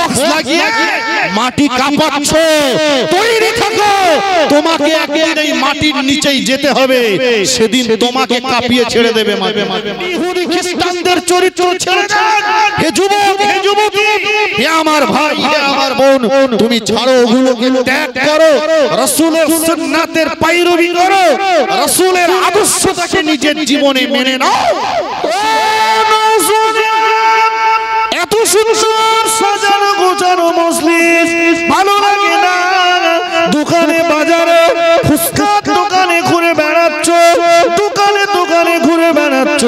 Box লাগিয়ে মাটি কাঁপাচ্ছ, তৈরি থাকো, তোমাকে একদিন এই মাটির নিচেই যেতে হবে, সেদিন তোমাকে কাঁপিয়ে ছেড়ে দেবে। ইহুদি খ্রিস্টানদের চরিত্র ছেড়ে দেন। হে যুবক, হে যুবতী, হে আমার ভাই, হে আমার বোন, তুমি ছাড়ো, ওগুলোকে ত্যাগ করো, রাসূলের সুন্নাতের পায়রবি করো, রাসূলের আদর্শটাকে নিজের জীবনে মেনে নাও। এত সুন্দর সাজানো গোছানো মজলিস ভালো লাগে না? দোকানে বাজারে ফুসকার দোকানে ঘুরে বেড়াচ্ছ, দোকানে দোকানে ঘুরে বেড়াচ্ছ।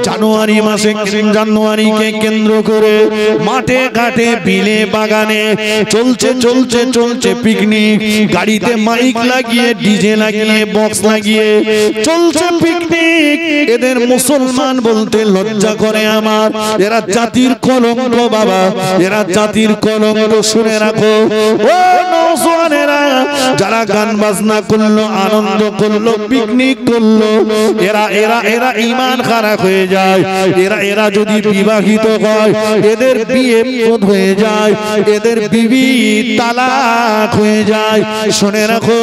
জানুয়ারি মাসে, জানুয়ারিকে কেন্দ্র করে মাঠে ঘাটে বিলে বাগানে চলছে চলছে চলছে পিকনিক। গাড়িতে মাইক লাগিয়ে, ডিজে লাগিয়ে, বক্স লাগিয়ে চলছে পিকনিক। এদের মুসলমান বলতে লজ্জা করে আমার। এরা জাতির কলঙ্ক বাবা, এরা জাতির কলঙ্ক। শুনে রাখো ও নওজওয়ানেরা, যারা গান বাজনা করলো, আনন্দ করলো, পিকনিক করলো, এরা এরা এরা ঈমান খারাপ হয়ে যায়। এরা এরা যদি বিবাহিত হয়, এদের বিয়ে বন্ধ হয়ে যায়, এদের বিবি তালাক হয়ে যায়। শুনে রাখো,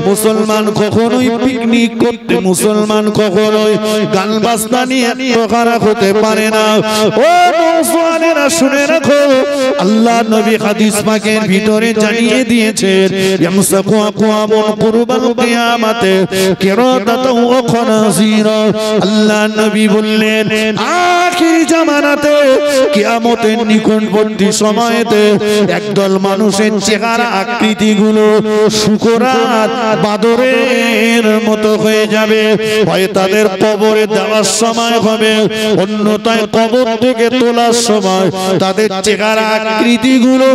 মুসলমান কখনোই পিকনিক করতে, মুসলমান কখনোই গান বাজনা নিয়ে খারাপ হতে পারে না। ও নওজওয়ানেরা শুনে রাখো, আল্লাহ নবী হাদিস পাকের ভিতরে জানিয়ে দিয়েছেন, ইয়ামসাকু আকওয়ামুন কুরবাল কিয়ামাতে কিরাদাতাও ওয়া খানাজিরা। আল্লাহ নবী বললেন, আখির জামানাতে, কিয়ামতের নিকটবর্তী সময়েতে একদল মানুষের চেহারা আকৃতিগুলো শুকরার বাদরের মতো হয়ে যাবে। হয় তাদের কবরে দেওয়ার সময় হবে, অন্যথায় কবর থেকে তোলার সময় তাদের চেহারা আকৃতিগুলো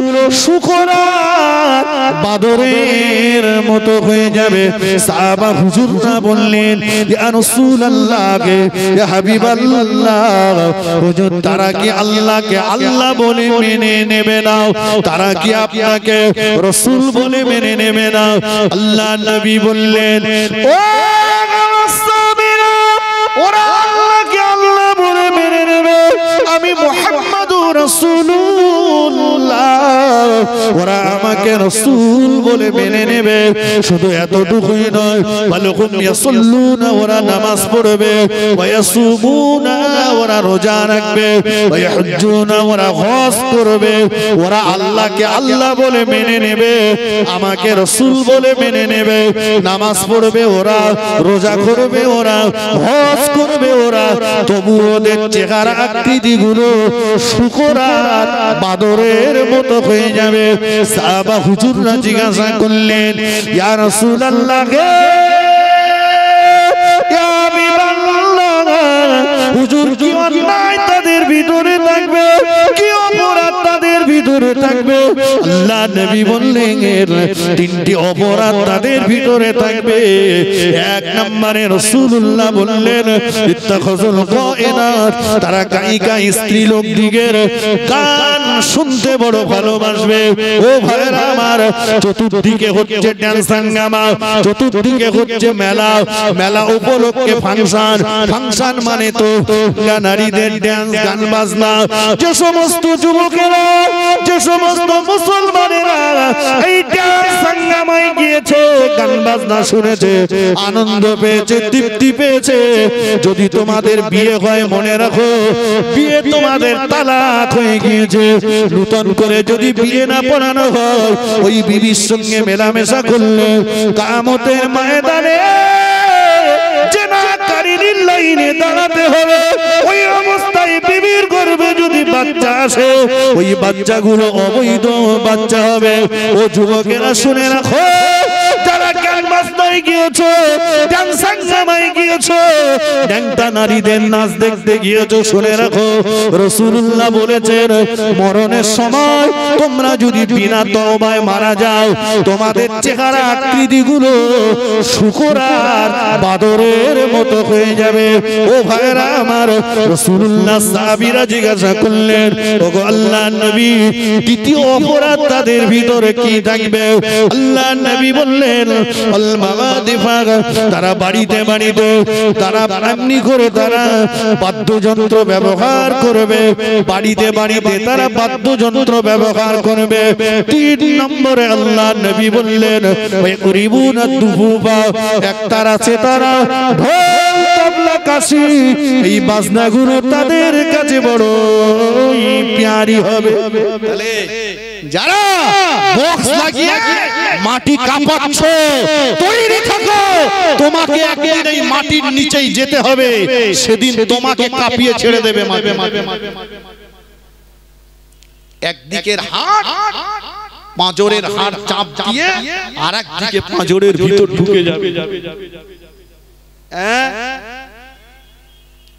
শুকরার বাদরের মতো হয়ে যাবে। সাহাবা হুজুররা বললেন, ইয়া রাসূলুল্লাহ, ইয়া হাবিবাল্লাহ, হুজুর তারা কি আল্লাহকে আল্লাহ বলে মেনে নেবে না? তারা কি আপনাকে রাসূল বলে মেনে নেবে না? আল্লাহ নবী বললেন, ও সাহাবীরা, ওরা আল্লাহকে আল্লাহ বলে মেনে নেবে, আমি মুহাম্মাদুর রাসূলুল্লাহ, ওরা আমাকে রাসূল বলে মেনে নেবে। শুধু এতটুকুই নয়, ওয়ালাহুম ইয়াসাল্লুনা, ওরা নামাজ পড়বে, ওয়া ইয়াসুমুনা, ওরা রোজা রাখবে, ওয়া ইয়াহজ্জুনা, ওরা হজ করবে। ওরা আল্লাহকে আল্লাহ বলে মেনে নেবে, আমাকে রাসূল বলে মেনে নেবে, নামাজ পড়বে ওরা, রোজা করবে ওরা, হজ করবে ওরা, তবু ওদের চেহারা আকৃতিগুলো শুকরার বাদরের মতো হয়ে যাবে। সাহাবা হুজুররা জিজ্ঞাসা করলেন, ইয়া রাসূলুল্লাহ, ইয়া হাবিবাল্লাহ, হুজুর কি অন্যায় তাদের ভিতরে থাকবে, কি অপরাধ তাদের ভিতরে থাকবে? আল্লাহ নবী বললেন, তিনটি অপরাধ তাদের ভিতরে থাকবে। এক নম্বরে রাসূলুল্লাহ বললেন, ইত্তাখাযুল গায়নাত, তারা গায়িকা স্ত্রী লোক দিগের গান শুনতে বড় ভালোবাসবে। ও ভাইরা আমার, চতুর্দিকে হচ্ছে ডান্স হাঙ্গামা, চতুর্দিকে হচ্ছে মেলা, মেলা উপলক্ষে ফাংশন, ফাংশন মানে তো নারীদের ডান্স, গান বাজনা। যে সমস্ত যুবকেরা, যে সমস্ত মুসলমানেরা এই ডান্স হাঙ্গামায় গিয়েছে, গান বাজনা শুনেছে, আনন্দ পেয়েছে, তৃপ্তি পেয়েছে, যদি তোমাদের বিয়ে হয় মনে রাখো, বিয়ে তোমাদের তালাক হয়ে গিয়েছে। নতুন করে যদি বিয়ে না পড়ানো হয়, ওই বিবির সঙ্গে মেলামেশা করলে কিয়ামতের ময়দানে জিনাকারীর লাইনে দাঁড়াতে হবে। ওই অবস্থায় বিবির গর্ভে যদি বাচ্চা আসে, ওই বাচ্চাগুলো অবৈধ বাচ্চা হবে। ও যুবকেরা শুনে রাখো, যারা গান বাজনায় গিয়েছো, ডান্স হাঙ্গামায় গিয়েছো, ড্যাংটা নারীদের নাচ দেখতে গিয়েছো, শুনে রাখো, রাসূলুল্লাহ বলেছেন, মরণের সময় তোমরা যদি বিনা তওবায় মারা যাও, তোমাদের চেহারা আকৃতিগুলো শুকরার বাদরের মতো হয়ে যাবে। ও ভাইরা আমার, রাসূলুল্লাহ সাহাবীরা জিজ্ঞাসা করলেন, ওগো আল্লাহর নবী, দ্বিতীয় অপরাধ তাদের ভিতরে কি থাকবে? আল্লাহর নবী বললেন, আল মাগাদিফা তারা বাড়িতে বাড়িতে তারা এমনি করে তারা বাদ্যযন্ত্র ব্যবহার করবে বাড়িতে বাড়িতে তারা বাদ্যযন্ত্র ব্যবহার করবে 3 নম্বরে আল্লাহ নবী বললেন ওয়াকুরিবুনা দুফুফা একতারা আছে তারা ঢোল তবলা কাশি এই বাজনাগুলো তাদের কাছে বড় প্যারি হবে তাহলে যারা বক্স লাগিয়ে মাটি কাঁপাচ্ছ তৈরি থাকো তোমাকে একদিন এই মাটির নিচেই যেতে হবে সেদিন তোমাকে কাঁপিয়ে ছেড়ে দেবে একদিকের হাড় পাঁজরের হাড় চাপ দিয়ে আরেকদিকে পাঁজরের ভিতর ঢুকে যাবে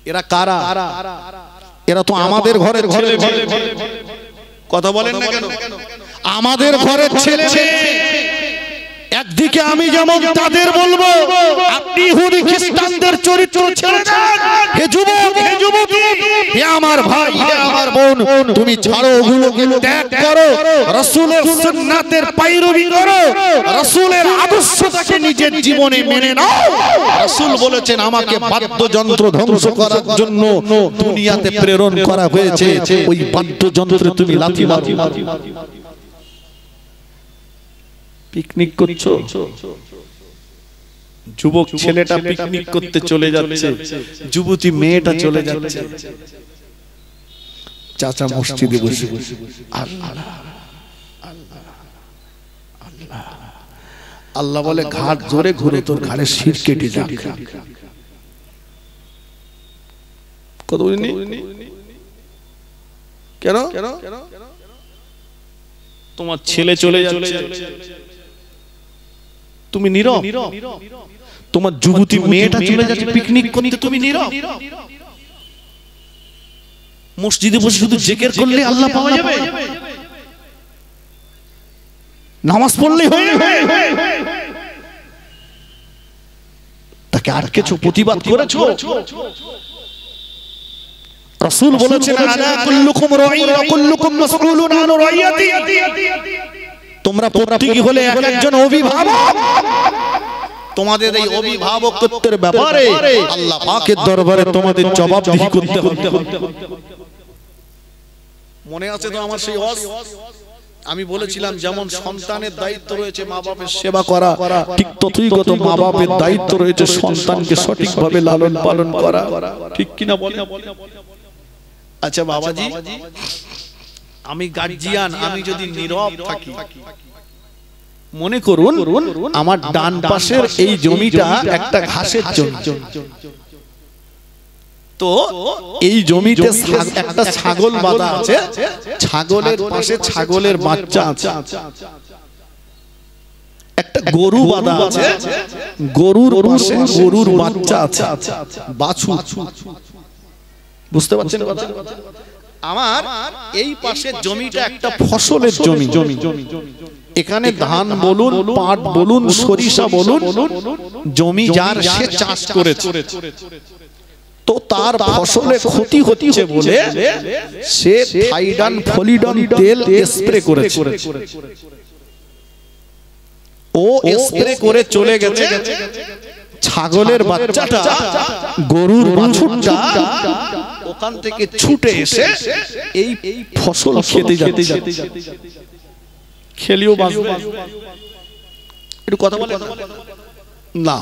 এরা কারা এরা তো আমাদের ঘরের ছেলে কথা বলেন না কেন আমাদের ঘরের ছেলে একদিকে আমি যেমন তাদের বলবো আপনি ইহুদি খ্রিস্টানদের চরিত্র ছেড়ে দেন হে যুবক হে যুবতী হে আমার ভাই হে আমার বোন তুমি ছাড়ো ওগুলোকে ত্যাগ করো রাসূলের সুন্নাতের পায়রবি করো রাসূলের আদর্শটাকে নিজের জীবনে মেনে নাও রাসূল বলেছেন আমাকে বাদ্যযন্ত্র ধ্বংস করার জন্য দুনিয়াতে প্রেরণ করা হয়েছে ওই বাদ্যযন্ত্রে তুমি লাথি মারো পিকনিক করছো যুবক ছেলেটা পিকনিক করতে চলে যাচ্ছে যুবতী মেয়েটা চলে যাচ্ছে চাচা মসজিদে বসে আল্লাহ আল্লাহ আল্লাহ আল্লাহ বলে ঘাট জোরে ঘুরে তোর ঘাড়ে শির কেটে যাক কত বলিনি কেন তোমার ছেলে চলে যাচ্ছে তুমি নীরব তোমার যুবতী মেয়েটা চলে যাচ্ছে পিকনিক করতে তুমি নীরব মসজিদে বসে শুধু জিকির করলে আল্লাহ পাওয়া যাবে নামাজ পড়লেই হয়ে যাবে তাকে আর কিছু প্রতিবাদ করেছো রাসূল বলেছেন আলা কুল্লুকুম রাঈন ওয়া কুল্লুকুম মাসউলুন আন রাইয়াতি তোমরা প্রত্যেকই হলে একজন অভিভাবক তোমাদের এই অভিভাবকত্বের ব্যাপারে আল্লাহ পাকের দরবারে তোমাদের জবাবদিহি করতে হবে মনে আছে তো আমার সেই ওয়াজ আমি বলেছিলাম যেমন সন্তানের দায়িত্ব রয়েছে মা বাবার সেবা করা ঠিক ততইগত মা বাবার দায়িত্ব রয়েছে সন্তানকে সঠিকভাবে লালন পালন করা ঠিক কি না বলেন আচ্ছা বাবাজি আমি গার্জিয়ান আমি যদি নীরব থাকি মনে করুন আমার ডান পাশের এই জমিটা একটা ঘাসের জমি তো এই জমিতে একটা ছাগল বাঁধা আছে ছাগলের পাশে ছাগলের বাচ্চা আছে একটা গরু বাঁধা আছে গরুর পাশে গরুর বাচ্চা আছে বাছুর বুঝতে পারছেন কথা আমার এই পাশে জমিটা একটা ফসলের জমি এখানে ধান বলুন পাট বলুন সরিষা বলুন জমি যার সে চাষ করেছে তো তার ফসলে ক্ষতি হচ্ছে বলে সে থাইডান ফলিডন তেল স্প্রে করেছে ও স্প্রে করে চলে গেছে ছাগলের বাচ্চাটা গরুর বাছুরটা ওখান থেকে ছুটে এসে এই ফসল খেতে যাচ্ছে খেলিও বাঁচবে একটু কথা বলে না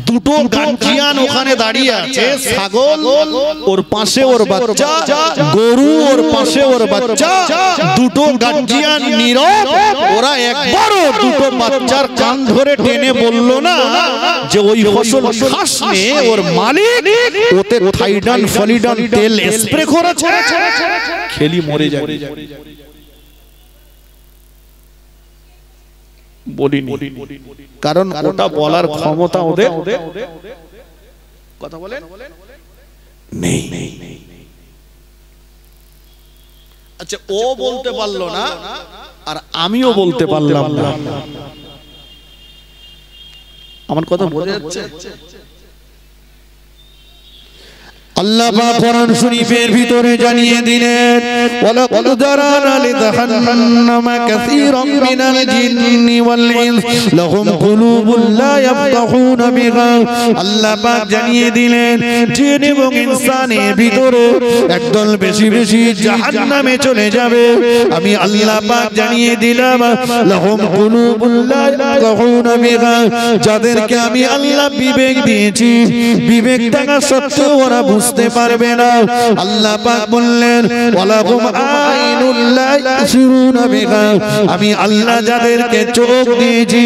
দুটো গার্জিয়ান ওখানে দাঁড়িয়ে আছে ছাগল ওর পাশে ওর বাচ্চা গরু ওর পাশে ওর বাচ্চা দুটো গার্জিয়ান নীরব ওরা একবারও দুটো বাচ্চার কান ধরে টেনে বলল না যে ওই ফসল খাস নে ওর মালিক ওতে থাইডান ফলিডন তেল স্প্রে করেছে খেলি মরে যাবে বলিনি কারণ ওটা বলার ক্ষমতা ওদের কথা বলেন নেই আচ্ছা ও বলতে পারলো না আর আমিও বলতে পারলাম না আমার কথা বোঝা যাচ্ছে আল্লাহ পাক কোরআন শরীফের ভিতরে জানিয়ে দিলেন ওয়ালাকাদ যারানা লিজাহান্নামা কাসীরাম মিনাল জিন্নি ওয়াল ইনস লাহুম কুলুবুন লা ইয়াফকাহুনা বিহা। আল্লাহ পাক জানিয়ে দিলেন জিন এবং ইনসানের ভিতরে একদল বেশি বেশি জাহান্নামে চলে যাবে। আমি আল্লাহ পাক জানিয়ে দিলাম লাহুম কুলুবুন লা ইয়াফকাহুনা বিহা, যাদেরকে আমি আল্লাহ বিবেক দিয়েছি, বিবেক থাকা সত্ত্বেও ওরা বুঝতে পারবে না। আল্লাহ পাক বললেন ওয়ালাহুম আইনুল লা ইবসিরুনা বিহা, আমি আল্লাহ যাদেরকে চোখ দিয়েছি,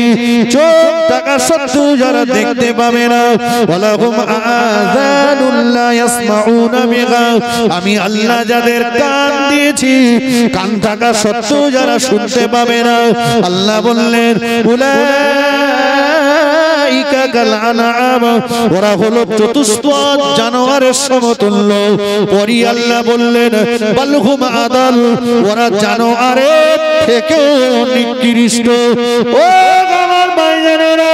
চোখ থাকা সত্ত্বেও যারা দেখতে পাবে না। ওয়ালাহুম আযানুল লা ইয়াসমাউনা বিহা, আমি আল্লাহ যাদের কান দিয়েছি, কান থাকা সত্ত্বেও যারা শুনতে পাবে না। আল্লাহ বললেন উলাইকা কাল আনআম, ওরা হলো চতুষ্পদ জানোয়ারের সমতুল্য। পরি আল্লাহ বললেন বালহুম আদাল, ওরা জানোয়ারের থেকেও নিকৃষ্ট। ও আমার ভাইজানেরা,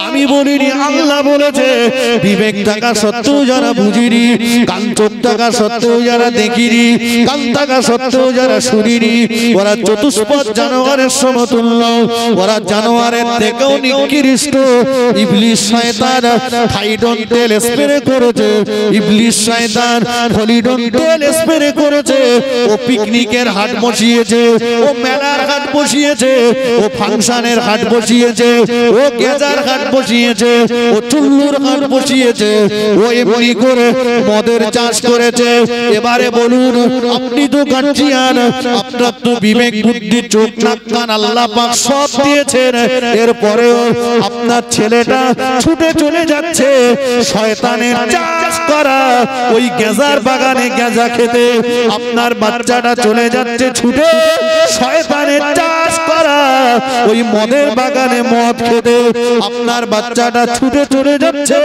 আমি বলিনি, আল্লাহ বলেছে। বিবেক থাকা সত্ত্বেও যারা বুঝিনি, কান চোখ থাকা সত্ত্বেও যারা দেখিনি, কান থাকা সত্ত্বেও যারা শুনিনি, ওরা চতুষ্পদ জানোয়ারের সমতুল্য, ওরা জানোয়ারের থেকেও নিকৃষ্ট। ইবলিস শয়তান থাইডন তেল স্প্রে করেছে, ইবলিস শয়তান ফলিডন তেল স্প্রে করেছে। ও পিকনিকের হাট বসিয়েছে, ও মেলার হাট বসিয়েছে, ও ফাংশনের হাট বসিয়েছে, ও গেজার হাট বসিয়েছে, ও চুল্লুর হাট বসিয়েছে, ও এমনি করে মদের চাষ করেছে। এবারে বলুন, আপনি তো গার্জিয়ান, আপনার তো বিবেক বুদ্ধি চোখ নাক কান আল্লাহ পাক সব দিয়েছেন, এরপরেও আপনার ছেলেটা ছুটে চলে যাচ্ছে শয়তানের চাষ করা ওই গেজার বাগানে গেজা খেতে। আপনার বাচ্চাটা চলে যাচ্ছে ছুটে শয়তানের চাষ করা ওই মদের বাগানে মদ খেতে। আপনার বাচ্চাটা ছুটে চলে যাচ্ছে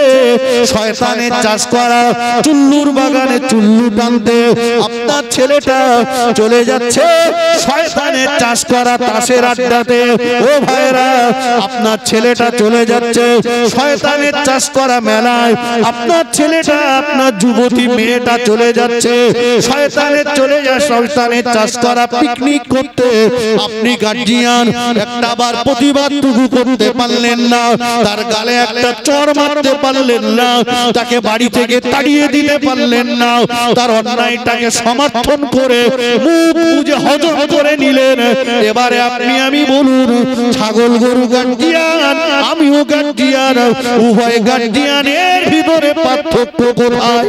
শয়তানের চাষ করা চুল্লুর বাগানে চুল্লু টানতে। আপনার ছেলেটা চলে যাচ্ছে শয়তানের চাষ করা তাসের আড্ডাতে। ও ভাইরা, আপনার ছেলেটা চলে যাচ্ছে শয়তানের চাষ করা মেলায়। আপনার ছেলেটা, আপনার যুবতী মেয়েটা চলে যাচ্ছে শয়তানের চাষ করা পিকনিক করতে। আপনি গার্জিয়ান একটা বার প্রতিবাদটুকু করতে পারলেন না, তার গালে একটা চড় মারতে পারলেন না, তাকে বাড়ি থেকে তাড়িয়ে দিতে পারলেন না, তার অন্যায়টাকে সমর্থন করে মুখ বুজে হজম করে নিলেন। এবারে আপনি আমি বলুন, ছাগল গরু গার্জিয়ান, আমিও গার্জিয়ান, উভয় গার্জিয়ানের ভিতরে পার্থক্য কোথায়?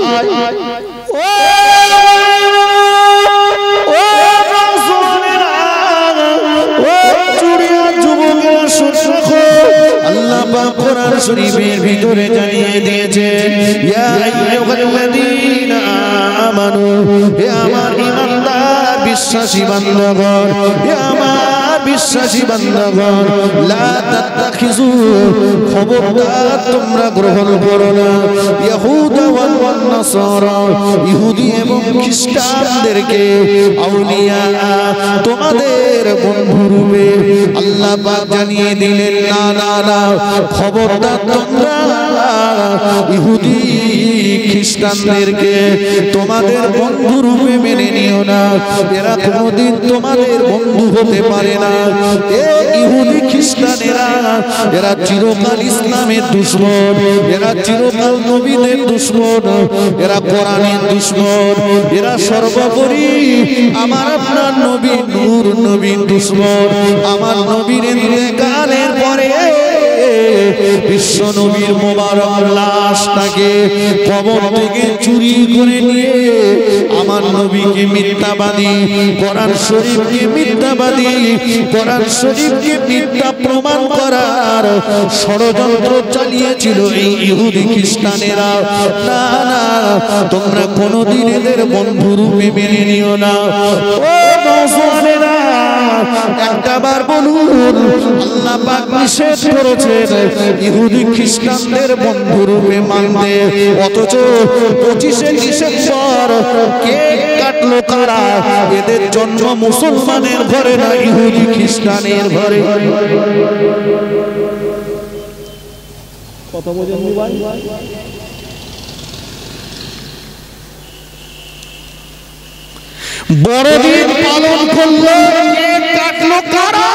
আল্লাহ পাক কোরআন শরীফের ভিতরে জানিয়ে দিয়েছেন ইয়া আইয়ুহাল্লাযীনা আমানু, হে আমার ঈমানদার বিশ্বাসী বান্দাগণ, হে আমার বিশ্বাসী বান্দাগণ, লা তাত্তাখিযু, খবরদার তোমরা গ্রহণ করো না, ইহুদা ওয়াল নাসারা, ইহুদি এবং খ্রিস্টানদেরকে আউলিয়া, তোমাদের বন্ধুরূপে। আল্লাহ পাক জানিয়ে দিলেন না না না, খবরদার তোমরা ইহুদি খ্রিস্টানদেরকে তোমাদের বন্ধু রূপে মেনে নিও না। এরা কোনোদিন তোমাদের বন্ধু হতে পারে না। এই ইহুদি খ্রিস্টানেরা, এরা চিরকাল ইসলামের দুশমন, এরা চিরকাল নবীদের দুশমন, এরা কোরআনের দুশমন, এরা সর্বোপরি আমার আপনার নবী নূর নবীর দুশমন। আমার নবীর ইন্তেকালের পরে বিশ্ব নবীর মোবারক লাশটাকে কবর থেকে চুরি করে নিয়ে আমার নবীকে মিথ্যাবাদী, কোরআন শরীফকে মিথ্যাবাদী, কোরআন শরীফকে মিথ্যা প্রমাণ করার ষড়যন্ত্র চালিয়েছিল এই ইহুদি খ্রিস্টানেরা। না না, তোমরা কোনোদিন এদের বন্ধু রূপে মেনে নিও না। ও মুসলমানেরা, একটাবার বলুন, আল্লাহ পাক নিষেধ করেছেন ইহুদি খ্রিস্টানদের বন্ধু রূপে মানতে, অথচ 25শে ডিসেম্বর কেক কাটলো কারা? এদের জন্ম মুসলমানের ঘরে না, ইহুদি খ্রিস্টানের ঘরে। কত বোঝেন ভাই? বড়দিন পালন করলো, কেক কাটলো কারা?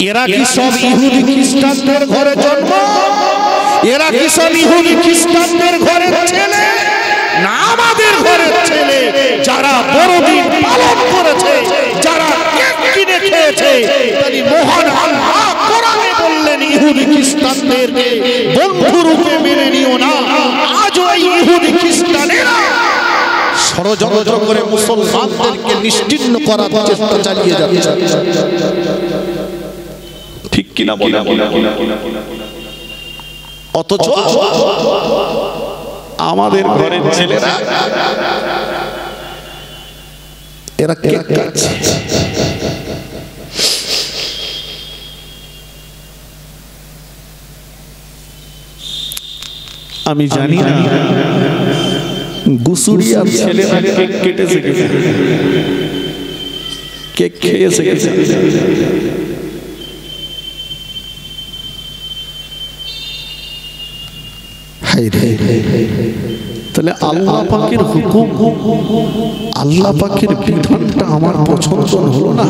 এরা কি সব ইহুদি খ্রিস্টানদের ঘরে জন্ম? এরা কি সব ইহুদি খ্রিস্টানদের ঘরের ছেলে? না, আমাদের ঘরের ছেলে। যারা বড়দিন পালন করেছে, যারা কেক কিনে খেয়েছে, তিনি মহান আল্লাহ কোরআনে বললেন ইহুদি খ্রিস্টানদেরকে বন্ধুরূপে মেনে নিও না। আজ ওই ইহুদি খ্রিস্টানেরা ষড়যন্ত্র করে মুসলমানদেরকে নিশ্চিহ্ন করার চেষ্টা চালিয়ে যাচ্ছে। ঠিক কিনা বলে? অথচ আমাদের ঘরের ছেলেরা এরা কেক কাটছে। আমি জানি না গুসুরিয়ার ছেলেরা কেক কেটেছে, কেক খেয়েছে। তাহলে আল্লাহ পাকের হুকুম, আল্লাহ পাকের বিধানটা আমার পছন্দ হলো না।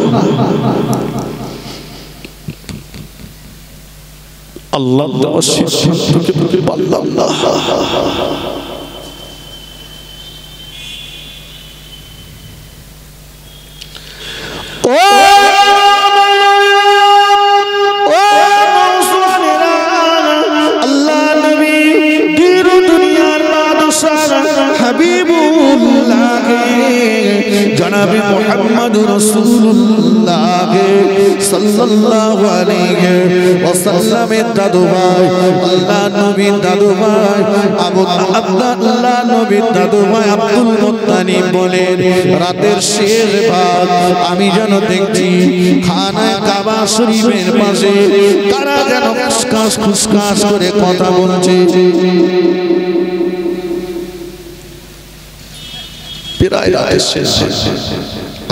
আল্লাহ দেওয়ার সিদ্ধান্তকে বুঝতে পারলাম না। জনাবে মুহাম্মদ রাসূলুল্লাহ সাল্লাল্লাহু আলাইহি ওয়াসাল্লামের দাদু ভাই, আল্লাহ নবীর দাদু ভাই আল্লাহ নবীর দাদু ভাই আব্দুল মুত্তালিব বলেন, রাতের শেষ ভাগ আমি যেন দেখছি খানায়ে কাবা শরীফের পাশে তারা যেন খুসখাস করে কথা বলছে।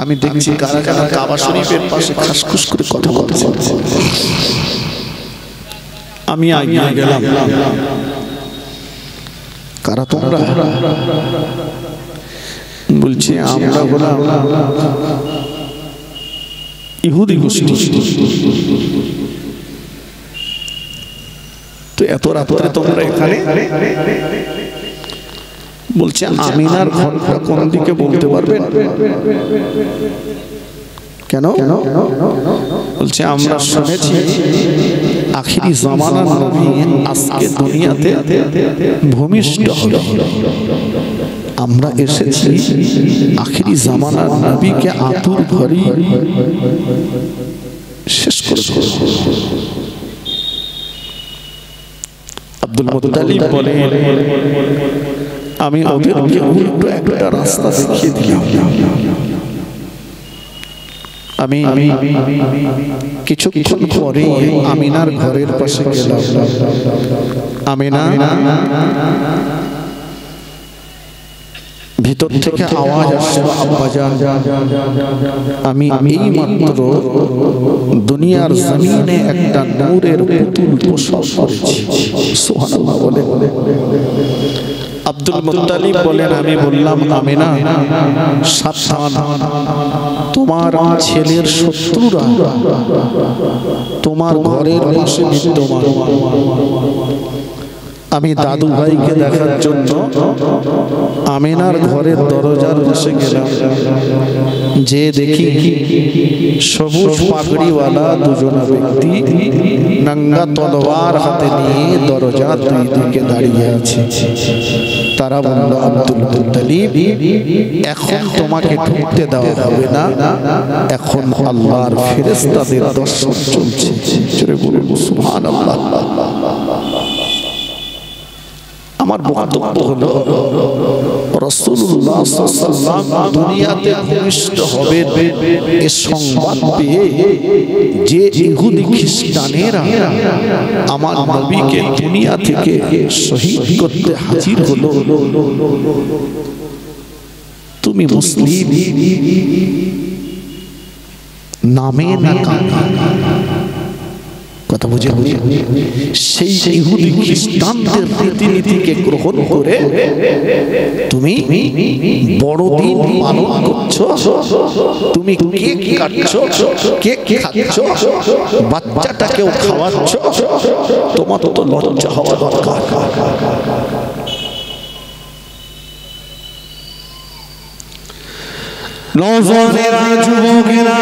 আমি দেখছি কারা কারা কাবা শরীফের পাশে খাসখুস করে কথা বলছে। আমি এগিয়ে গেলাম, কারা তোমরা? বলছি আমরা হলাম ইহুদি গোষ্ঠী। তো এত রাত্রে তোমরা এখানে? বলছে আমিনার ঘরটা কোন দিকে বলতে পারবেন? কেন? বলছে আমরা শুনেছি আখিরি জামানার নবী আজকে দুনিয়াতে ভূমিষ্ঠ হবে। আমরা এসেছি আখিরি জামানার নবীকে আতুর ঘরে শেষ করে দেব। আব্দুল মুত্তালিব বলে আমি ওদেরকে উল্টো একটা রাস্তা দেখিয়ে দিলাম। আমি কিছুক্ষণ পরে আমিনার ঘরের পাশে গেলাম। আমিনা, ভিতর থেকে আওয়াজ আসছে, আব্বাজান আমি এই মাত্র দুনিয়ার জমিনে একটা নূরের পুতুল প্রসব করেছি। সুবহানাল্লাহ বলে। আব্দুল মুত্তালিব বলেন আমি বললাম আমিনা সাবধান, তোমার ছেলের শত্রুরা তোমার ঘরের পাশে বিদ্যমান। আমি দাদু ভাইকে দেখার জন্য আমিনার ঘরের দরজার পাশে গেলাম। যে দেখি সবুজ পাগড়িওয়ালা দুজনা ব্যক্তি নাঙ্গা তলোয়ার হাতে নিয়ে দরজার দুই দিকে দাঁড়িয়ে আছে। তারা বলল আব্দুল মুত্তালিব এখন তোমাকে ঢুকতে দেওয়া হবে না, এখন আল্লাহর ফেরেশতাদের দর্শন চলছে। জোরে বলুন সুবহানাল্লাহ। আমার বক্তব্য হলো রাসূলুল্লাহ সাল্লাল্লাহু আলাইহি ওয়াসাল্লাম দুনিয়াতে ভূমিষ্ঠ হবেন এ সংবাদ পেয়ে যে ইহুদি খ্রিস্টানেরা আমার নবীকে দুনিয়া থেকে শহীদ করতে হাজির হলো, তুমি মুসলিম নামে না কামে কথা বুঝে সেই ইহুদি খ্রিস্টানদের রীতিনীতিকে গ্রহণ করে তুমি বড়দিন পালন করছো, তুমি কেক কাটছো, কেক খাচ্ছ, বাচ্চাটাকেও খাওয়াচ্ছ, তোমার তো লজ্জা হওয়া দরকার। নওজওয়ানেরা, যুবকেরা,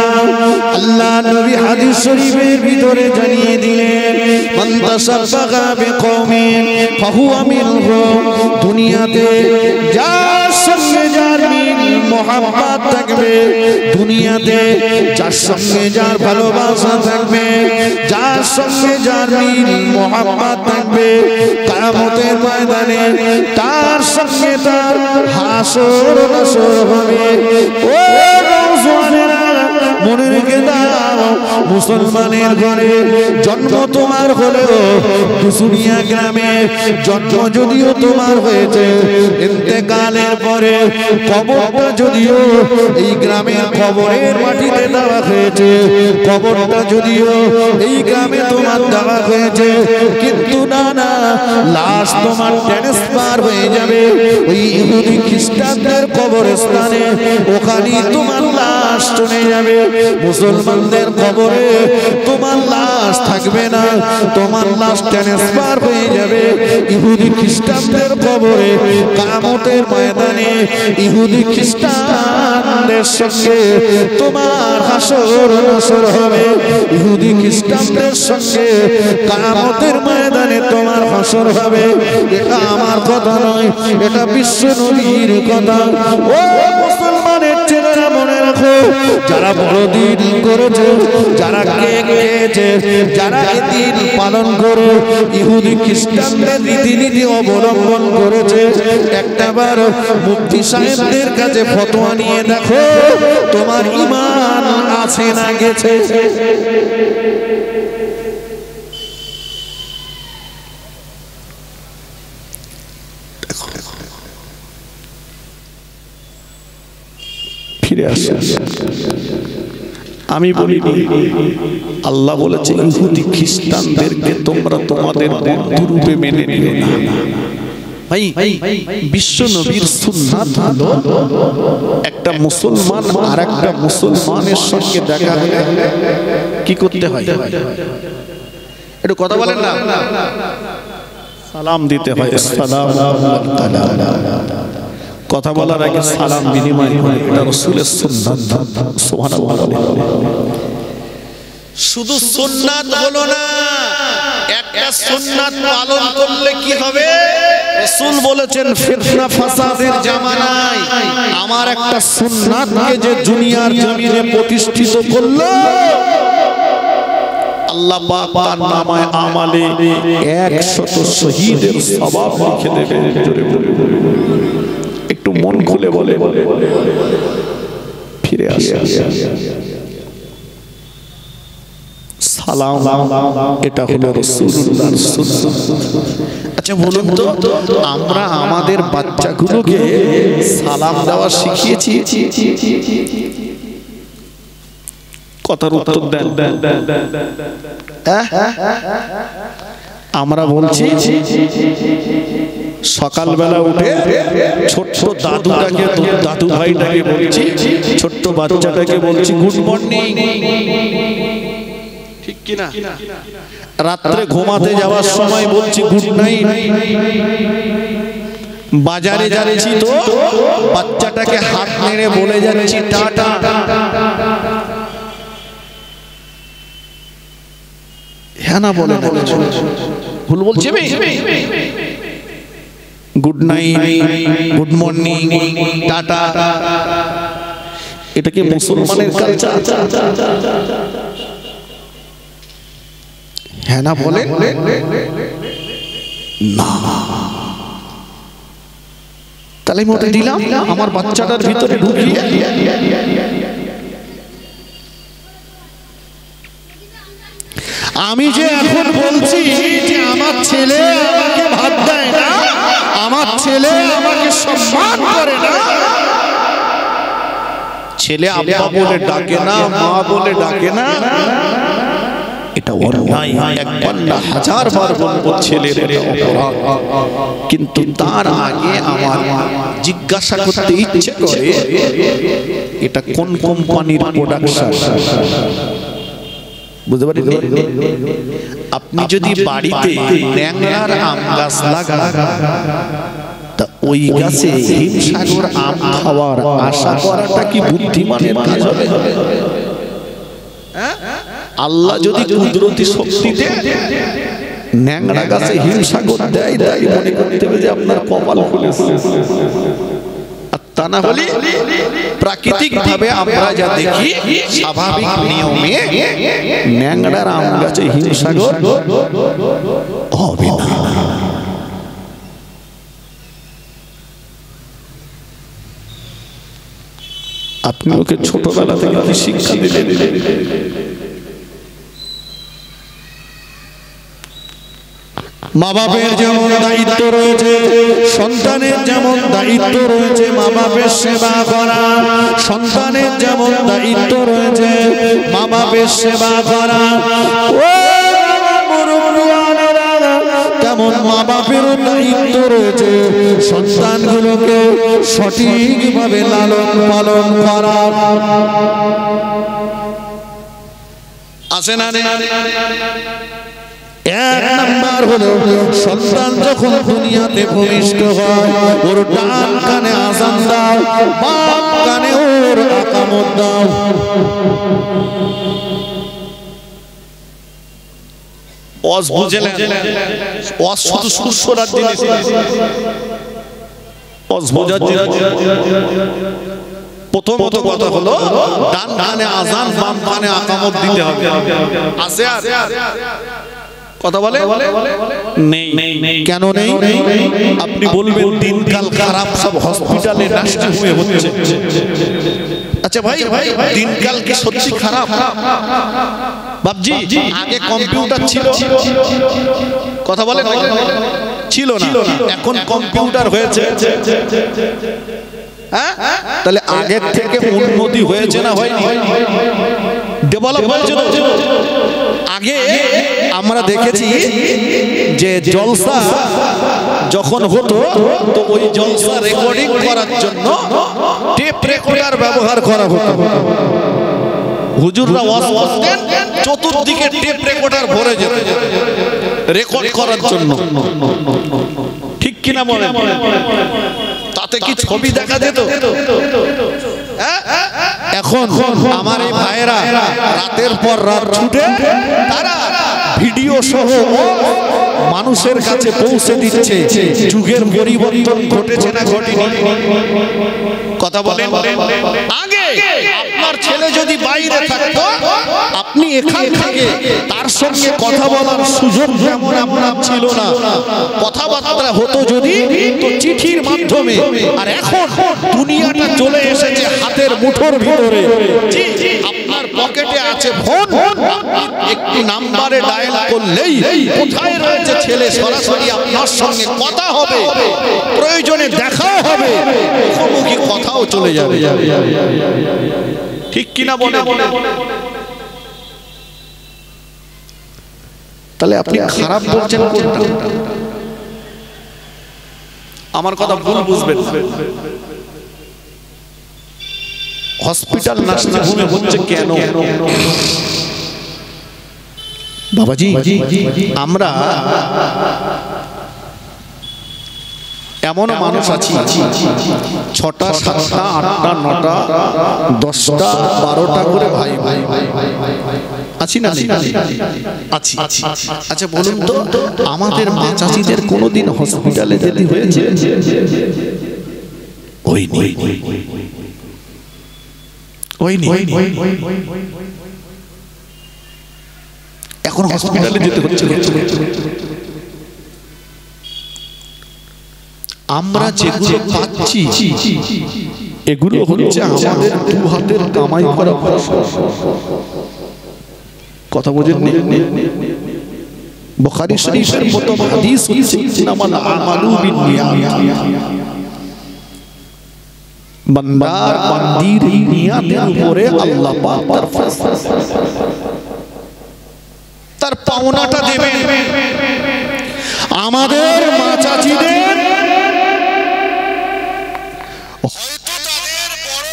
আল্লাহ নবী হাদিস শরীফের ভিতরে জানিয়ে দিলেন, মান তাসাব্বাগা বিকওমিন ফাহুয়া মিনহুম। দুনিয়াতে যার সঙ্গে যার মিল মোহাব্বত থাকবে, দুনিয়াতে যার সঙ্গে যার ভালোবাসা থাকবে, যার সঙ্গে যার মিল মোহাব্বত থাকবে, কিয়ামতের ময়দানে তার সঙ্গে তার হাসর নাসর হবে। মনে রেখে দাও, মুসলমানের ঘরে জন্ম তোমার হলেও দুসুনিয়া গ্রামে জন্ম যদিও তোমার হয়েছে, ইন্তেকালের পরে কবরটা যদিও এই গ্রামের কবরের মাটিতে দেওয়া হয়েছে, কবরটা যদিও এই গ্রামে তোমার দেওয়া হয়েছে, কিন্তু না না, লাশ তোমার ট্রান্সফার হয়ে যাবে ওই ইহুদি খ্রিস্টানদের কবরস্থানে, ওখানেই তোমার লাশ চলে যাবে। মুসলমানদের কবরে তোমার লাশ থাকবে না, তোমার লাশ ট্রান্সফার হয়ে যাবে ইহুদি খ্রিস্টানদের কবরে। কিয়ামতের ময়দানে ইহুদি খ্রিস্টানদের সঙ্গে তোমার হাসর নাসর হবে, ইহুদি খ্রিস্টানদের সঙ্গে কিয়ামতের ময়দানে তোমার হাসর হবে। এটা আমার কথা নয়, এটা বিশ্ব নবীর কথা। ও মুসলমানের ছেলেরা মনে রাখো, যারা বড়দিন করেছে, যারা কেক খেয়েছে, যারা ঈদ পালন করে ইহুদি খ্রিস্টানদের রীতিনীতি অবলম্বন করেছে, একটাবার মুফতি সাহেবদের কাছে ফতোয়া নিয়ে দেখো তোমার ঈমান আছে না গেছে। ফিরে আসে, আমি বলি আল্লাহ বলেছে ইহুদি খ্রিস্টানদেরকে তোমরা তোমাদের বন্ধুরূপে মেনে নিও না। ভাই, বিশ্ব নবীর সুন্নাত হলো একটা মুসলমান আর একটা মুসলমানের সঙ্গে দেখা হলে কি করতে হয়? একটু কথা বলেন না, সালাম দিতে হয়। কথা বলার আগে সালাম বিনিময় করে, এটা রাসূলের সুন্নাত। সুবহানাল্লাহ। শুধু সুন্নাত হলো না, একটা সুন্নাত পালন করলে কি হবে? রাসূল বলেছেন ফিতনা ফাসাদের জামানায় আমার একটা সুন্নাতকে যে দুনিয়ার জমিনে প্রতিষ্ঠিত করলো, আল্লাহ পাক তার নামায় আমালে 100 শহীদের সওয়াব লিখে দেবে। একটু মন খুলে বলে ফিরে আসে। সালাম এটা হলো রাসূলুল্লাহর সুন্নাত। আচ্ছা বলুন তো, আমরা আমাদের বাচ্চাগুলোকে সালাম দেওয়া শিখিয়েছি? কথার উত্তর দেন। আমরা বলছি সকালবেলা উঠে ছোট্ট দাদুটাকে, দাদু ভাইটাকে বলছি, ছোট্ট বাচ্চাটাকে বলছি গুড মর্নিং, ঠিক কিনা? রাত্রে ঘুমাতে যাওয়ার সময় বলছি গুড নাইট। বাজারে যাচ্ছি তো বাচ্চাটাকে হাত নেড়ে বলে যাচ্ছি টাটা। হ্যাঁ না বলে ভুল বলছি? Good night, good morning, tata, এটা কি মুসলমানের কালচার? হ্যাঁ না বলে না। তাহলে মতে দিলাম আমার বাচ্চাটার ভিতরে ঢুকিয়ে আমি যে এখন বলছি যে আমার ছেলে আমাকে ভাত দেয় না, আমার ছেলে আমাকে সম্মান করে না, ছেলে আব্বা বলে ডাকে না, মা বলে ডাকে না, এটা অন্যায়, একবার না হাজারবার বলবো ছেলের অপরাধ। কিন্তু তার আগে আমার জিজ্ঞাসা করতে ইচ্ছে করে এটা কোন কোম্পানির প্রোডাকশন, বুঝতে পারি? আপনি যদি বাড়িতে ন্যাংরার আম গাছ লাগান, তা ওই গাছে হিমসাগর আম খাওয়ার আশা করাটা কি বুদ্ধিমানের কাজ হবে? আল্লাহ যদি কুদরতি শক্তিতে ন্যাংরা গাছে হিমসাগর দেয়, তাই মনে করতে হবে যে আপনার কপাল খুলেছে। আর তা না হলে প্রাকৃতিক ভাবে আমরা যা দেখি, স্বাভাবিক নিয়মে ন্যাংরার আম গাছে হিমসাগর হবে না। আপনি ওকে ছোটবেলা থেকে কি শিক্ষা দিলেন? মা বাপের যেমন দায়িত্ব রয়েছে, সন্তানের যেমন দায়িত্ব রয়েছে মা বাপের সেবা করা, সন্তানের যেমন দায়িত্ব রয়েছে মা বাপের সেবা করা, তেমন মা বাপেরও দায়িত্ব রয়েছে সন্তানগুলোকে সঠিকভাবে লালন পালন করা। আছে না? এক নাম্বার হলো সন্তান যখন দুনিয়াতে ভূমিষ্ঠ হয়, ওর ডান কানে আযান দাও, বাম কানে ওর আকামত দাও। ওয়াজ বুঝলেন? ওয়াজ শুধু সুসরার জিনিস, ওয়াজ বোঝার জিনিস। প্রথমত কথা হলো ডান কানে আযান, বাম কানে আকামত দিতে হবে। আছে আর কথা বলে নেই। কেন নেই? আপনি বলবেন দিনকাল খারাপ, সব হসপিটালে নার্সিং হোমে হচ্ছে। আচ্ছা ভাই, দিনকাল কি সত্যি খারাপ? বাবজি, আগে কম্পিউটার ছিল, কথা বলে ছিল না, এখন কম্পিউটার হয়েছে। তাহলে আগের থেকে উন্নতি হয়েছে না হয়নি? ডেভেলপ হয়েছে। আগে আমরা দেখেছি যে জলসা যখন হতো, তো ওই জলসা রেকর্ডিং করার জন্য টেপ রেকর্ডার ব্যবহার করা হতো। হুজুররা ওয়াজ করতেন, চতুর্দিকে টেপ রেকর্ডার ভরে যেত রেকর্ড করার জন্য। ঠিক কিনা বলে? তাতে কি ছবি দেখা যেত? এখন আমার এই ভাইয়েরা রাতের পর রাত ছুটে তারা ভিডিও সহ মানুষের কাছে পৌঁছে দিচ্ছে। যুগের পরিবর্তন ঘটেছে না ঘটেনি? কথা বলেন। আগে আপনার ছেলে যদি বাইরে থাকতো, আপনি এখান থেকে তার সঙ্গে কথা বলার সুযোগ যেমন আপনার ছিল না, কথাবার্তা হতো যদি তো চিঠির মাধ্যমে। আর এখন দুনিয়াটা চলে এসেছে হাতের মুঠোর ভিতরে। আপনার পকেটে আছে ফোন, একটু নাম্বারে ডায়াল করলেই কোথায় রয়েছে ছেলে, সরাসরি আপনার সঙ্গে কথা হবে, প্রয়োজনে দেখাও হবে, মুখোমুখি কথাও চলে যাবে। ঠিক কিনা বলে? তাহলে আপনি খারাপ বলছেন কোনটা? আমার কথা ভুল বুঝবেন। হসপিটাল নার্সিং হোমে হচ্ছে কেন? বাবাজি, আমরা এমন মানুষ আছি 6টা 7টা 8টা 9টা 10টা 12টা করে ভাই ভাই আছি না? আছি। আচ্ছা বলুন তো, আমাদের মা চাচিদের কোনোদিন হসপিটালে যেতে হয়েছে? এখন হসপিটালে যেতে হচ্ছে। আমরা যেগুলো পাচ্ছি এগুলো হচ্ছে আমাদের দু হাতের কামাই করা। কথা বোঝেন? বুখারী শরীফের মতো হাদিস হচ্ছে ইন্নামাল আমালু বিন্নিয়াত। বান্দার বান্দির নিয়াতের উপরে আল্লাহ পাক তার ফয়সালা। পাওনাটা দেবেন। আমাদের মা চাচিদের হয়তো তাদের বড়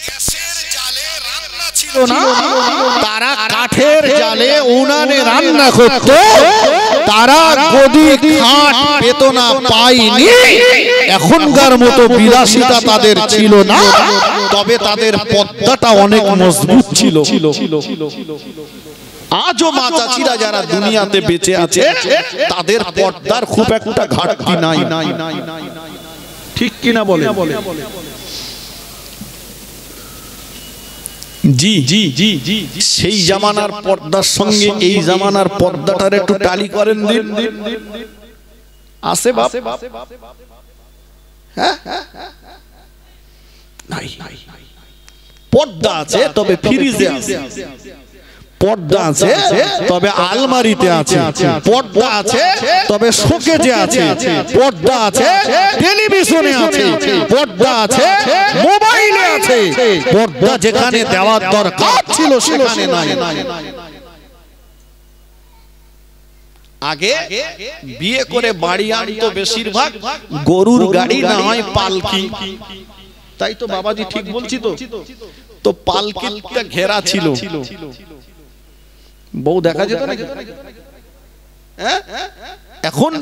গ্যাসের জালে রান্না ছিল না, তারা কাঠের জালে উনানে রান্না করত, তারা গদি খাট পেত না, পায়নি। এখনকার মতো বিলাসিতা তাদের ছিল না, তবে তাদের পর্দাটা অনেক মজবুত ছিল। আজও মা চাচিরা যারা দুনিয়াতে বেঁচে আছে তাদের পর্দার খুব একটা ঘাটতি নাই, ঠিক কিনা বলে? জি জি জি জি সেই জামানার পর্দার সঙ্গে এই জামানার পর্দাটার একটু টালি করেন দিন। আছে বাপ? হ্যাঁ, নাই। পর্দা আছে তবে ফ্রিজে আছে, পর্দা আছে তবে আলমারিতে আছে, পর্দা আছে তবে শোকেজে আছে, পর্দা আছে টেলিভিশনে আছে, পর্দা আছে মোবাইলে আছে, পর্দা যেখানে দেওয়ার দরকার ছিল সেখানে নাই। আগে বিয়ে করে বাড়ি আনতো বেশিরভাগ গরুর গাড়ি, না হয় পালকি, তাই তো বাবাজি ঠিক বলছি তো? তো পালকিটা ঘেরা ছিল, বউ দেখা যেত না। এখন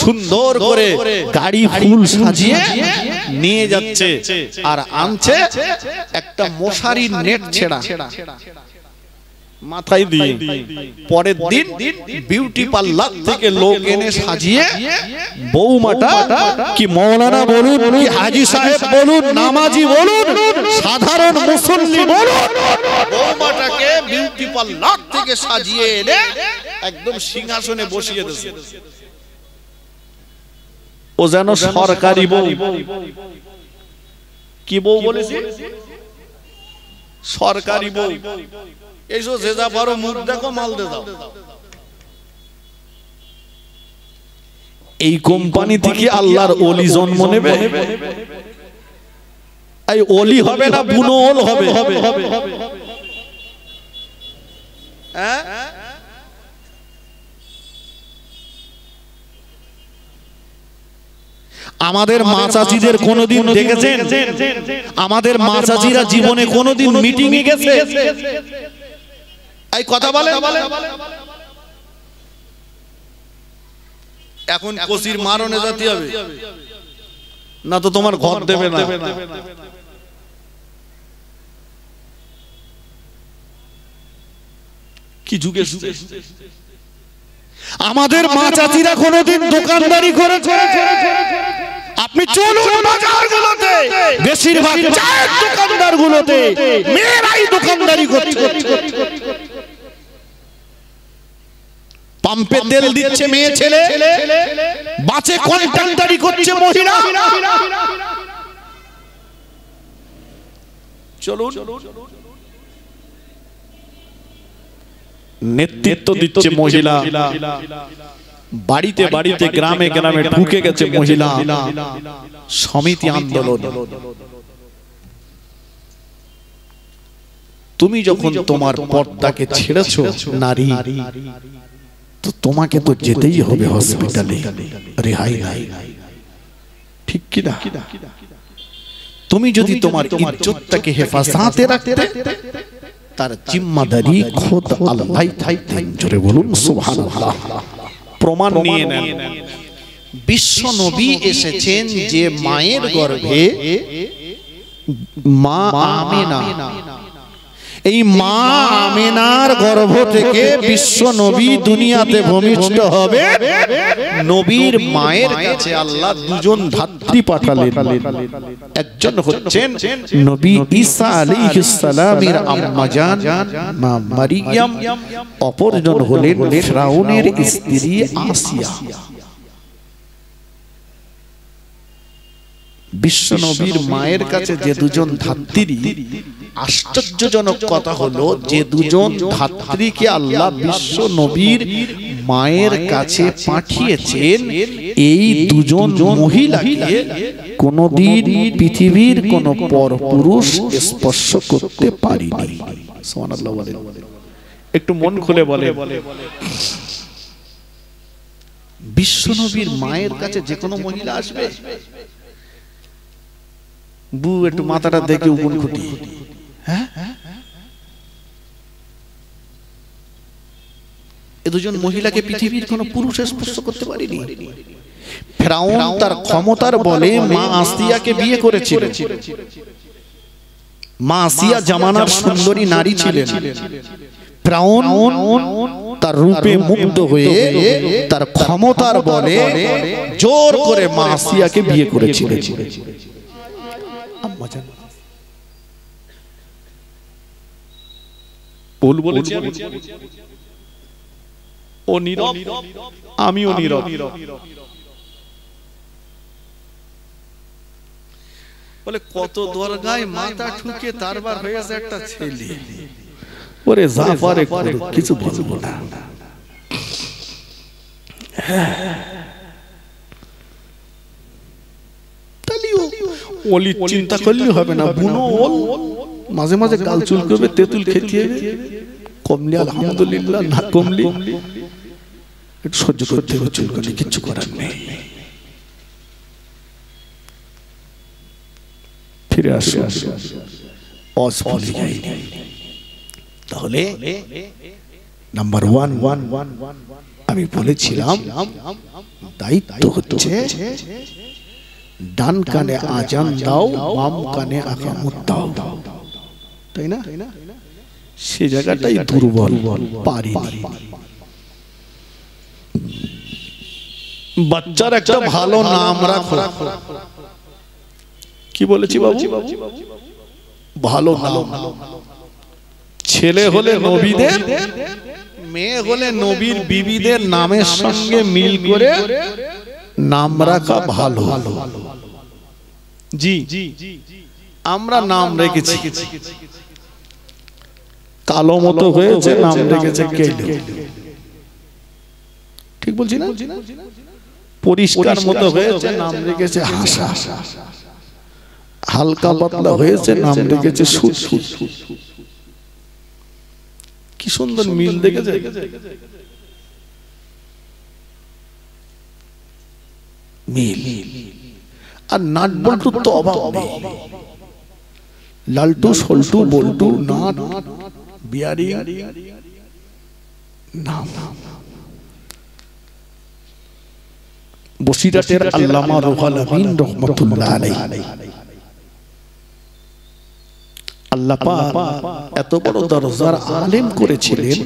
সুন্দর করে গাড়ি ফুল সাজিয়ে নিয়ে যাচ্ছে আর আনছে একটা মশারির নেট ছেড়া মাথায় দিয়ে। পরের দিন বিউটি পার্লার থেকে লোক এনে সাজিয়ে বৌমাটা কি মৌলানা বলুন, কি হাজি সাহেব বলুন, নামাজি বলুন, সাধারণ মুসল্লি বলুন, বৌমাটাকে বিউটি পার্লার থেকে সাজিয়ে এনে একদম সিংহাসনে বসিয়ে দিয়েছে। ও যেন সরকারি বউ। কি বউ বলেছি? সরকারি বউ। এইসব যে যা পারো মুখ দেখো, মাল দে দাও। এই কোম্পানি থেকে আল্লাহর ওলি জন্ম নেবে। এই ওলি হবে না বুনো ওল হবে? হ্যাঁ, আমাদের মা চাচিদের কোনদিন দেখেছেন? আমাদের মা চাচিরা জীবনে কোনদিন মিটিং এ গেছে? এই কথা বলে। এখন কসির মারনে জাতি হবে না তো তোমার ঘর দেবে না। কি যুগে আমাদের মা চাচিরা কোনদিন দোকানদারি করেছে? আপনি চলুন বাজারগুলোতে, বেশিরভাগ চায়ের দোকানদারগুলোতে মেয়েরাই দোকানদারি করছে। পাম্পে তেল দিচ্ছে মেয়ে ছেলে, বাসে কন্ট্রাক্টরি করছে মহিলা। চলুন, নেতৃত্ব দিচ্ছে মহিলা, বাড়িতে বাড়িতে গ্রামে গ্রামে ঢুকে গেছে মহিলা সমিতি আন্দোলন। তুমি যখন তোমার পর্দাকে ছেড়েছো নারী, তো তোমাকে তো যেতেই হবে হসপিটালে, রেহাই নাই, ঠিক কি না? তুমি যদি তোমার ইজ্জতটাকে হেফাজতে রাখতে, তার জিম্মাদারি খোদ আল্লাহ থাকতেন। জোরে বলুন সুবহানাল্লাহ। প্রমাণ নিয়ে নেন, বিশ্ব নবী এসেছেন যে মায়ের গর্ভে, মা আমেনা, এই মা আমেনার গর্ভ থেকে বিশ্ব নবী দুনিয়াতে ভূমিষ্ঠ হবে। নবীর মায়ের কাছে আল্লাহ দুজন ধাত্রী পাঠালেন। একজন হচ্ছেন নবী ঈসা আলাইহিস সালামের আম্মা জান মা মারিয়াম, অপরজন হলেন ফিরাউনের স্ত্রী আসিয়া। বিশ্ব নবীর মায়ের কাছে যে দুজন ধাত্রী, আশ্চর্যজনক কথা হলো যে দুজন ধাত্রীকে আল্লাহ বিশ্ব নবীর মায়ের কাছে পাঠিয়েছেন, এই দুজন মহিলাকে কোনদিন পৃথিবীর কোন পরপুরুষ স্পর্শ করতে পারেনি। সুবহানাল্লাহ বলেন। একটু মন খুলে বলে। বিশ্বনবীর মায়ের কাছে যে কোনো মহিলা আসবে, বু একটু মাথাটা দেখে উকুন খুঁটি, হ্যাঁ এ দুজন মহিলাকে পৃথিবীর কোন পুরুষ স্পর্শ করতে পারেনি। ফেরাউন তার ক্ষমতার বলে মা আসিয়াকে বিয়ে করেছিল। মা আসিয়া জামানার সুন্দরী নারী ছিলেন। ফেরাউন তার রূপে মুগ্ধ হয়ে তার ক্ষমতার বলে জোর করে মা আসিয়াকে বিয়ে করেছিল। ভুল বলেছি ও নীরব, আমিও নীরব। বলে কত দরগায় মাথা ঠুকে তারবার হয়েছে একটা ছেলে। ওরে জাফারে কিছু বলবো না, ওলি চিন্তা করলে হবে না। বুনো ওল মাঝে মাঝে গাল চুল করবে, তেঁতুল খেতে হবে, কমলি আলহামদুলিল্লাহ, না কমলি একটু সহ্য করতে হবে, চুল করলে কিচ্ছু করার নেই। ফিরে আসো, তাহলে নাম্বার ওয়ান আমি বলেছিলাম দায়িত্ব হচ্ছে ডান কানে আজান দাও, বাম কানে আকামত দাও, তাই না? সে জায়গাটাই দুর্বল, পারিনি। বাচ্চার একটা ভালো নাম রাখো। কি বলেছি বাবু? ভালো নাম। ছেলে হলে নবীদের, মেয়ে হলে নবীর বিবিদের নামের সঙ্গে মিল করে নাম রাখা ভালো। জি আমরা নাম রেখেছি, কালো মতো হয়েছে নাম রেখেছে কেলো। ঠিক বলছি না? পরিষ্কার মতো হয়েছে নাম রেখেছে হাসা, হালকা পাতলা হয়েছে নাম রেখেছে সুসু। কি সুন্দর মিল দেখেছে। মিল আর নাট বল্টু তো অভাব নেই। লালটু, সল্টু, বল্টু, নাট, বিয়ারি নাম। বসিরহাটের আল্লামা রুহুল আমিন রহমাতুল্লাহ আলাইহি, আল্লাহ পাক এত বড় দরজার আলেম করেছিলেন,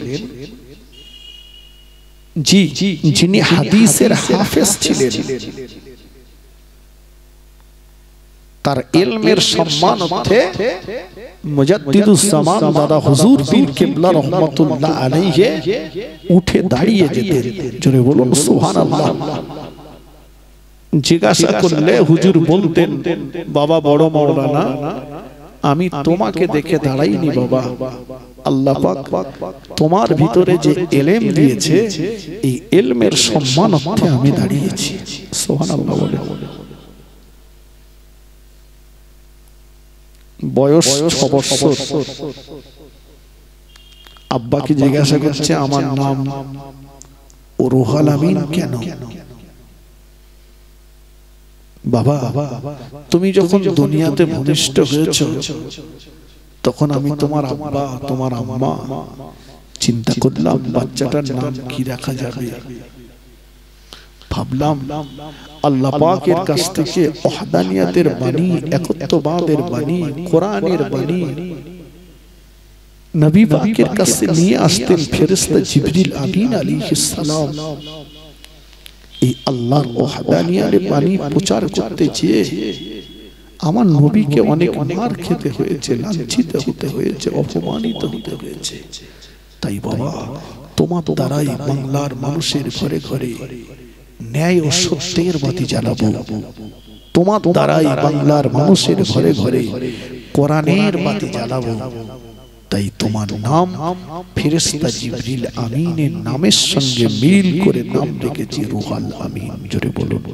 জি যিনি হাদিসের হাফেজ ছিলেন। তার ইলমের সম্মানার্থে মুজাদ্দিদুস জামান দাদা হুজুর পীর কিবলা রহমাতুল্লাহ আলাইহি উঠে দাঁড়িয়ে যেতেন। জোরে বলুন সুবহানাল্লাহ। জিজ্ঞাসা করলে হুজুর বলতেন, বাবা বড় মাওলানা, আমি তোমাকে দেখে দাঁড়াইনি বাবা, আল্লাহ পাক তোমার ভিতরে যে ইলম দিয়েছে এই ইলমের সম্মানার্থে আমি দাঁড়িয়েছি। সুবহানাল্লাহ বলে। বয়স 6 বছর। আব্বাকে জিজ্ঞাসা করছে, আমার নাম রুহুল আমিন কেন? বাবা তুমি যখন দুনিয়াতে ভূমিষ্ঠ হয়েছো তখন আমি তোমার আব্বা তোমার আম্মা চিন্তা করলাম বাচ্চাটার নাম কি রাখা যাবে। ভাবলাম আল্লাহ পাকের কাছ থেকে ওয়াহদানিয়াতের বাণী, একত্ববাদের বাণী, কোরআনের বাণী নবী পাকের কাছে নিয়ে আসতেন ফেরেশতা জিবরিল আমিন আলাইহিস সালাম। এই আল্লাহর ওয়াহদানিয়াতের বাণী প্রচার করতে চেয়ে আমার নবীকে অনেক মার খেতে হয়েছে, লাঞ্ছিত হতে হয়েছে, অপমানিত হতে হয়েছে। তাই বাবা তোমার দ্বারাই বাংলার মানুষের ঘরে ঘরে ন্যায় ও সত্যের বাতি জ্বালাবো। তোমার দ্বারাই বাংলার মানুষের ঘরে ঘরে কোরআনের বাতি জ্বালাবো। তাই তোমার নাম ফেরেশতা জিবরিল আমিনের নামের সঙ্গে মিল করে নাম রেখেছি রুহুল আমিন। জোরে বলুন।